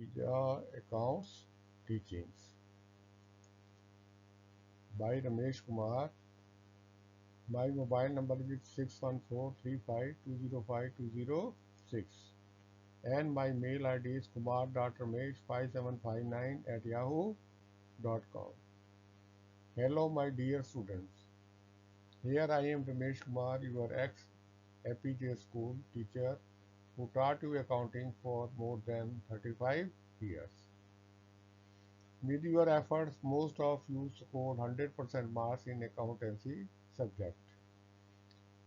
Visa Accounts Teachings by Ramesh Kumar. My mobile number is 61435205206 and my mail ID is kumar.ramesh5759@yahoo.com. Hello my dear students. Here I am Ramesh Kumar, your ex-APJ school teacher who taught you accounting for more than 35 years. With your efforts, most of you scored 100% marks in accountancy subject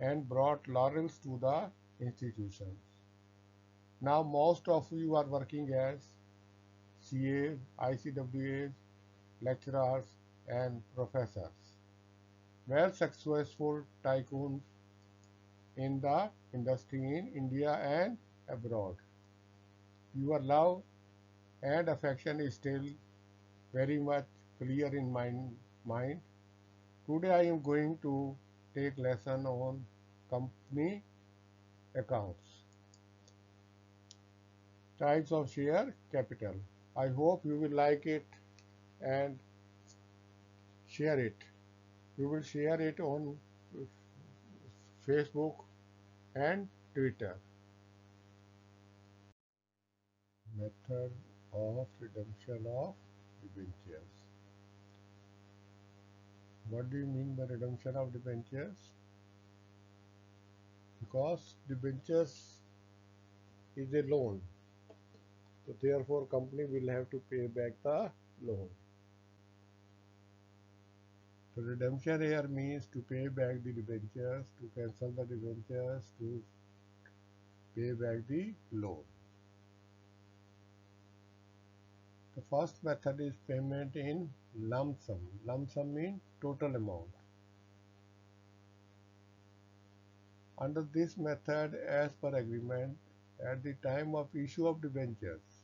and brought laurels to the institutions. Now most of you are working as CAs, ICWAs, lecturers and professors. Well successful tycoons in the industry in India and abroad. Your love and affection is still very much clear in my mind. Today I am going to take lesson on company accounts. Types of share capital. I hope you will like it and share it. You will share it on Facebook and Twitter. Method of redemption of debentures. What do you mean by redemption of debentures? Because debentures is a loan, so therefore company will have to pay back the loan. So redemption here means to pay back the debentures, to cancel the debentures, to pay back the loan. The first method is payment in lump sum. Lump sum means total amount. Under this method, as per agreement, at the time of issue of debentures,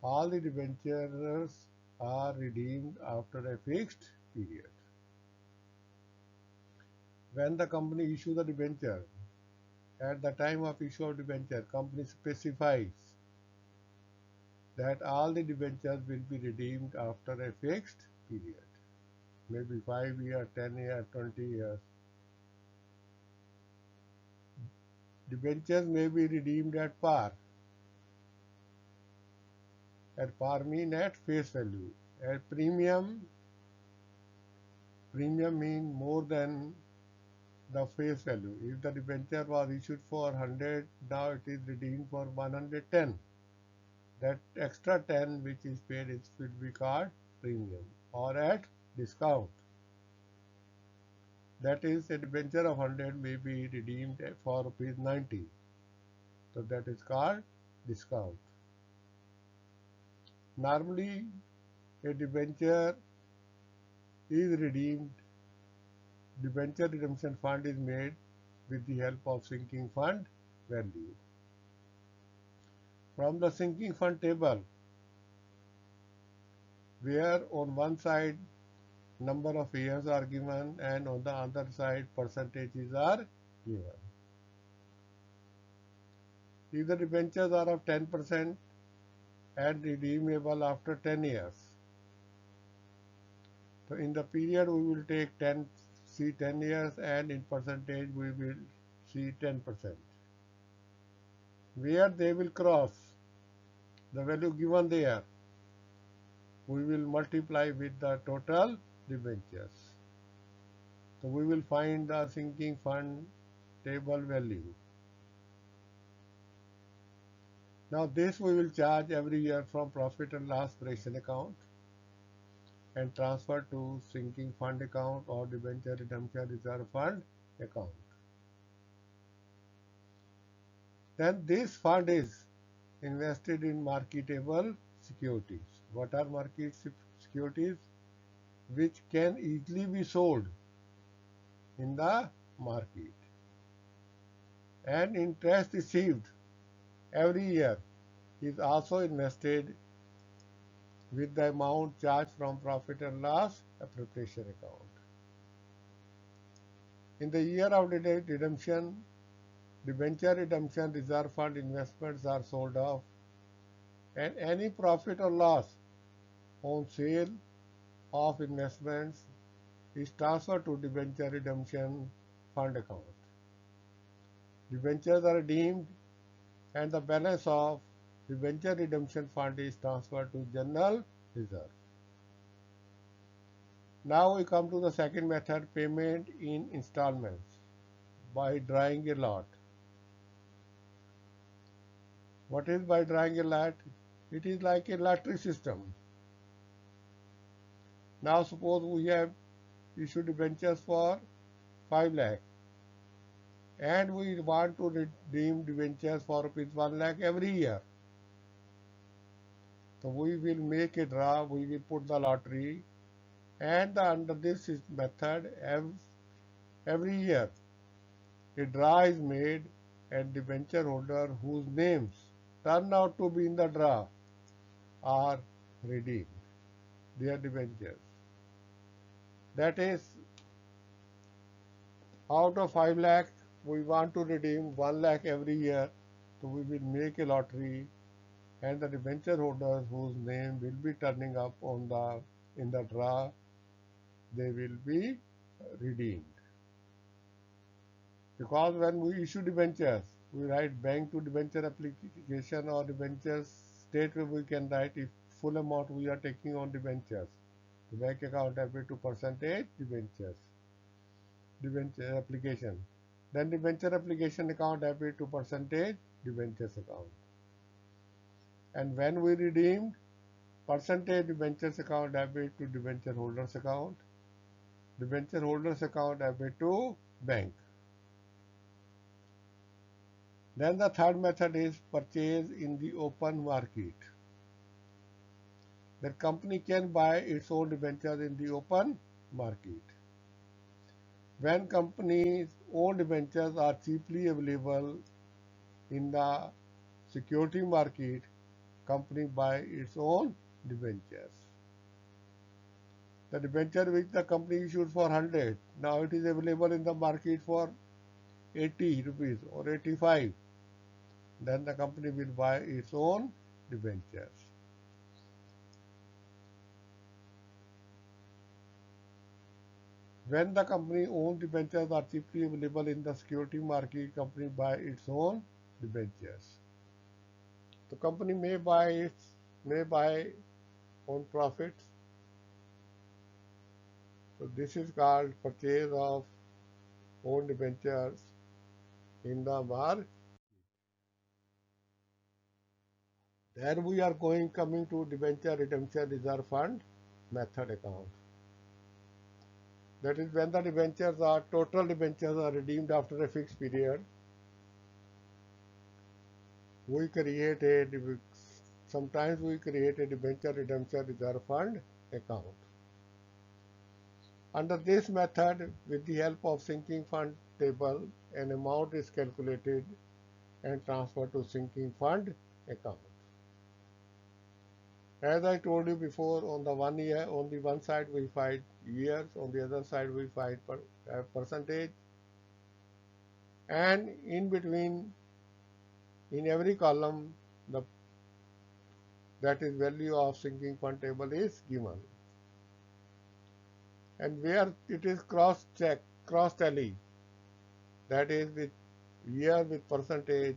all the debentures are redeemed after a fixed period. When the company issues the debenture, at the time of issue of debenture, company specifies that all the debentures will be redeemed after a fixed period, maybe 5 years, 10 years, 20 years. Debentures may be redeemed at par. At par mean at face value. At premium mean more than the face value. If the debenture was issued for 100, now it is redeemed for 110. That extra 10 which is paid is will be called premium or at discount. That is, a debenture of 100 may be redeemed for rupees 90. So that is called discount. Normally, a debenture is redeemed. Debenture redemption fund is made with the help of sinking fund value. From the sinking fund table, where on one side number of years are given and on the other side percentages are given. If the debentures are of 10% and redeemable after 10 years, so in the period we will take 10 years and in percentage we will see 10%. Where they will cross the value given there, we will multiply with the total debentures. So we will find the sinking fund table value. Now this we will charge every year from profit and loss creation account and transfer to sinking fund account or debenture redemption reserve fund account. Then this fund is invested in marketable securities. What are market securities? Which can easily be sold in the market. And interest received every year is also invested with the amount charged from profit and loss appropriation account. In the year of redemption, debenture redemption reserve fund investments are sold off and any profit or loss on sale of investments is transferred to debenture redemption fund account. Debentures are redeemed and the balance of debenture redemption fund is transferred to general reserve. Now we come to the second method, payment in installments by drawing a lot. What is by drawing a lot? It is like a lottery system. Now suppose we have issued debentures for 5 lakh and we want to redeem debentures for rupees 1 lakh every year. So we will make a draw, we will put the lottery, and under this method every year a draw is made and debenture holder whose names turn out to be in the draw are redeemed, their debentures. That is, out of 5 lakh we want to redeem 1 lakh every year, so we will make a lottery and the debenture holders whose name will be turning up in the draw, they will be redeemed. Because when we issue debentures, we write bank to debenture application or debentures state where we can write if full amount we are taking on debentures. The bank account debit to percentage debentures, debenture application. Then debenture application account debit to percentage debentures account. And when we redeemed, percentage debentures account debit to debenture holders account, debenture holders account debit to bank. Then the third method is purchase in the open market. The company can buy its own debentures in the open market. When companies' own debentures are cheaply available in the security market, company buy its own debentures. The debenture which the company issued for 100, now it is available in the market for 80 rupees or 85. Then the company will buy its own debentures. When the company owned debentures are cheaply available in the security market, company buy its own debentures. The company may buy on profits. So this is called purchase of own debentures in the market. Then we are coming to debenture redemption reserve fund method account. That is when the total debentures are redeemed after a fixed period. Sometimes we create a debenture redemption reserve fund account. Under this method, with the help of sinking fund table, an amount is calculated and transferred to sinking fund account. As I told you before, on the one side we find years, on the other side we find percentage, and in between, in every column, that is value of sinking fund table is given. And where it is cross tally, that is with year with percentage,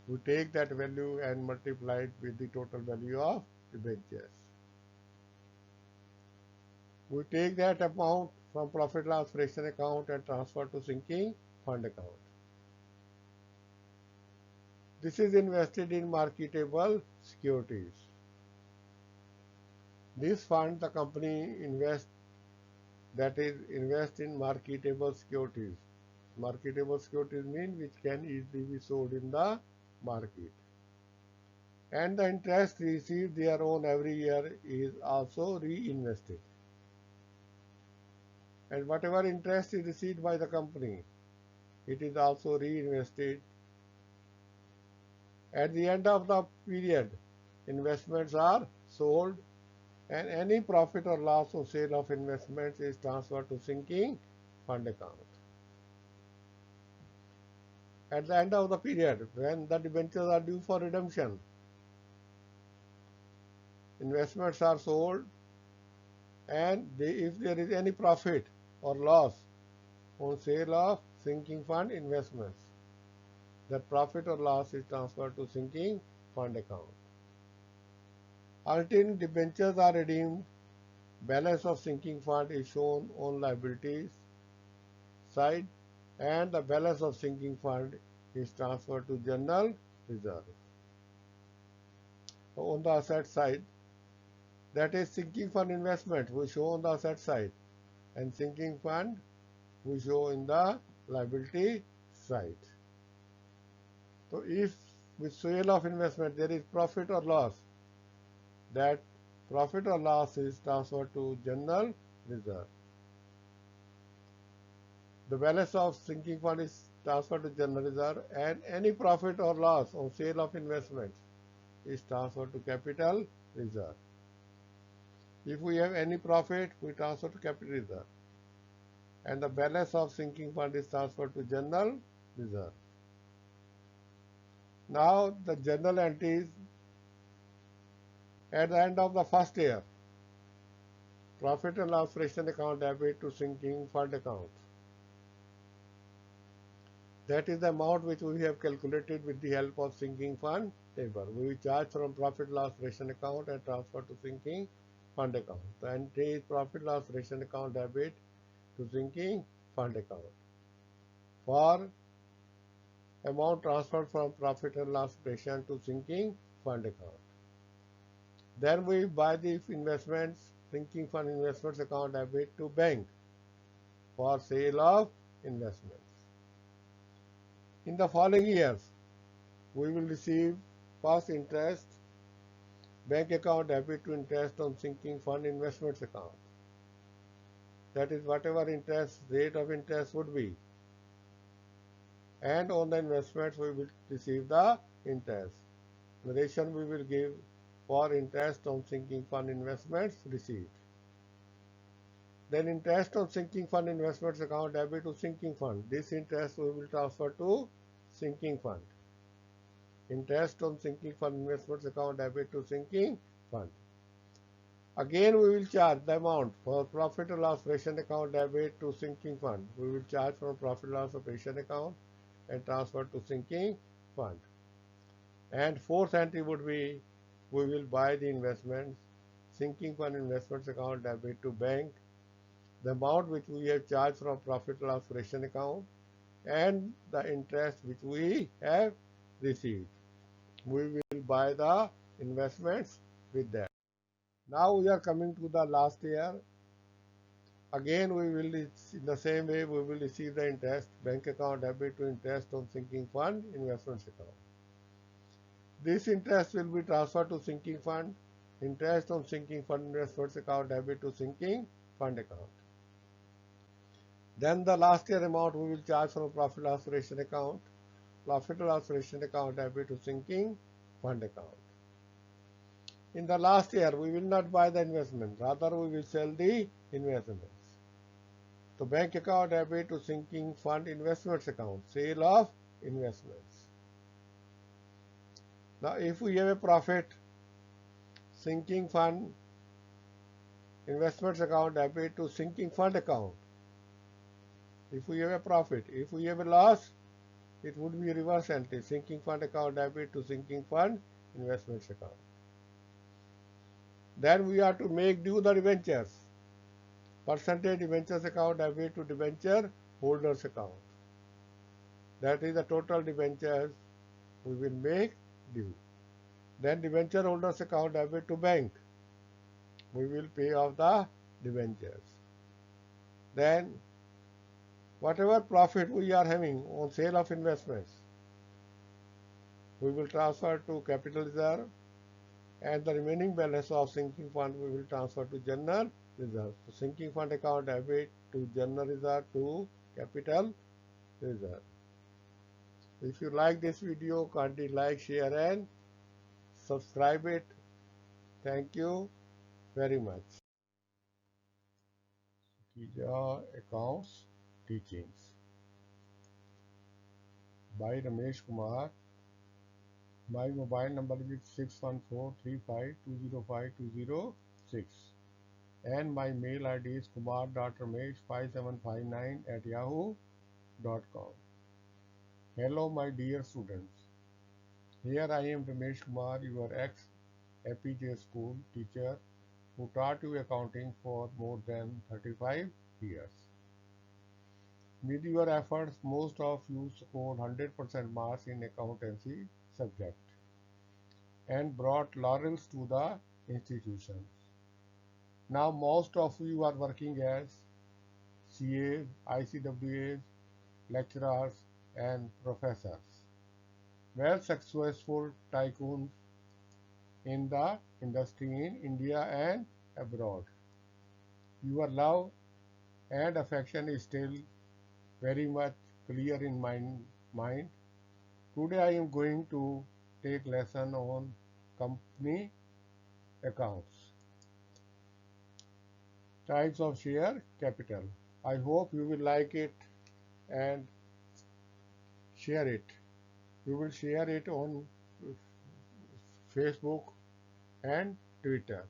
we take that value and multiply it with the total value of debentures. We take that amount from profit loss fraction account and transfer to sinking fund account. This is invested in marketable securities. This fund the company invest in marketable securities. Marketable securities mean which can easily be sold in the market. And the interest received thereon every year is also reinvested. And whatever interest is received by the company, it is also reinvested. At the end of the period, investments are sold and any profit or loss on sale of investments is transferred to sinking fund account. At the end of the period, when the debentures are due for redemption, investments are sold and if there is any profit or loss on sale of sinking fund investments, that profit or loss is transferred to sinking fund account. Until debentures are redeemed, balance of sinking fund is shown on liabilities side and the balance of sinking fund is transferred to general reserve. On the asset side, that is sinking fund investment we show on the asset side and sinking fund we show in the liability side. So if with sale of investment there is profit or loss, that profit or loss is transferred to general reserve. The balance of sinking fund is transferred to general reserve and any profit or loss on sale of investments is transferred to capital reserve. If we have any profit, we transfer to capital reserve and the balance of sinking fund is transferred to general reserve. Now the journal entries at the end of the first year, profit and loss ration account debit to sinking fund account. That is the amount which we have calculated with the help of sinking fund table. We will charge from profit loss ration account and transfer to sinking fund account. The entry is profit loss ration account debit to sinking fund account. For amount transferred from profit and loss ration to sinking fund account. Then we buy the investments, sinking fund investments account debit to bank for sale of investments. In the following years, we will receive first interest, bank account debit to interest on sinking fund investments account. That is whatever interest, rate of interest would be. And on the investments, we will receive the interest. The ration we will give for interest on sinking fund investments received. Then interest on sinking fund investments account debit to sinking fund. This interest we will transfer to sinking fund. Interest on sinking fund investments account debit to sinking fund. Again we will charge the amount for profit and loss ration account debit to sinking fund. We will charge from profit and loss ration account and transfer to sinking fund. And fourth entry would be we will buy the investments, sinking fund investments account debit to bank, the amount which we have charged from profit loss ration account and the interest which we have received. We will buy the investments with that. Now we are coming to the last year. Again we will, in the same way, we will receive the interest, bank account debit to interest on sinking fund investments account. This interest will be transferred to sinking fund, interest on sinking fund investments account debit to sinking fund account. Then the last year amount we will charge from profit loss ration account, profit loss ration account debit to sinking fund account. In the last year we will not buy the investment, rather we will sell the investments. So bank account debit to sinking fund investments account, sale of investments. Now if we have a profit, sinking fund investments account debit to sinking fund account. If we have a profit, if we have a loss, it would be reverse entry, sinking fund account debit to sinking fund investments account. Then we are to make due the debentures. Percentage debentures account debit to debenture holders account. That is the total debentures we will make due. Then debenture holders account debit to bank. We will pay off the debentures. Then whatever profit we are having on sale of investments, we will transfer to capital reserve and the remaining balance of sinking fund we will transfer to general reserve. So sinking fund account debit to general reserve to capital reserve. If you like this video, kindly like, share and subscribe it. Thank you very much. Kija Accounts Teachings by Ramesh Kumar, My mobile number is 61435205206 and my mail ID is kumar.ramesh5759 at yahoo.com. Hello my dear students. Here I am Ramesh Kumar, your ex-APJ school teacher who taught you accounting for more than 35 years. With your efforts, most of you scored 100% marks in accountancy subject and brought laurels to the institutions. Now most of you are working as CAs, ICWAs, lecturers and professors. Well successful tycoons in the industry in India and abroad. Your love and affection is still very much clear in my mind. Today I am going to take lesson on company accounts, types of share capital. I hope you will like it and share it. You will share it on Facebook and Twitter.